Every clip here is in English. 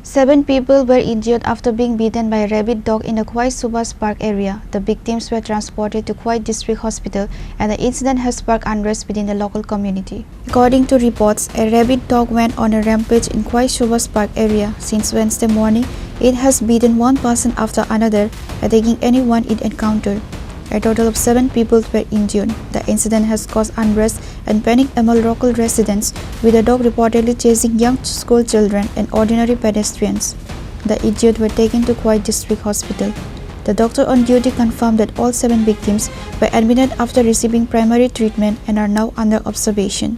7 people were injured after being bitten by a rabid dog in the Khowai Subhash Park area. The victims were transported to Khowai District Hospital and the incident has sparked unrest within the local community. According to reports, a rabid dog went on a rampage in Khowai Subhash Park area. Since Wednesday morning, it has bitten one person after another, attacking anyone it encountered. A total of 7 people were injured. The incident has caused unrest and panic among local residents, with the dog reportedly chasing young school children and ordinary pedestrians. The injured were taken to Khowai District Hospital. The doctor on duty confirmed that all 7 victims were admitted after receiving primary treatment and are now under observation.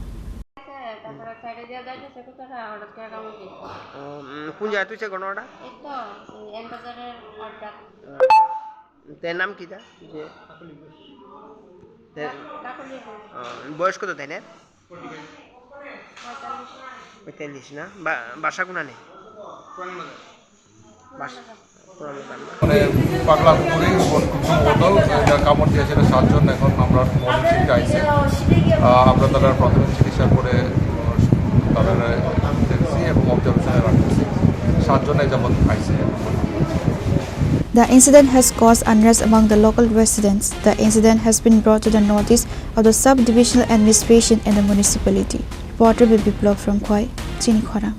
নাম কি বয়স কত তাই না 45 না বাসা কোনা নেই মানে পাগলা কুকুরে বোতল কামড় দিয়েছে 7 জন। এখন আমরা মর্নিং আইছে আমরা তাদের প্রাথমিক চিকিৎসা করে তাদের দেখছি এবং অবজারভেশনে রাখছি 7 জন যাবত আইছে। The incident has caused unrest among the local residents. The incident has been brought to the notice of the sub-divisional administration and the municipality. Reporter Rabid from Khowai, Chini, Khorang.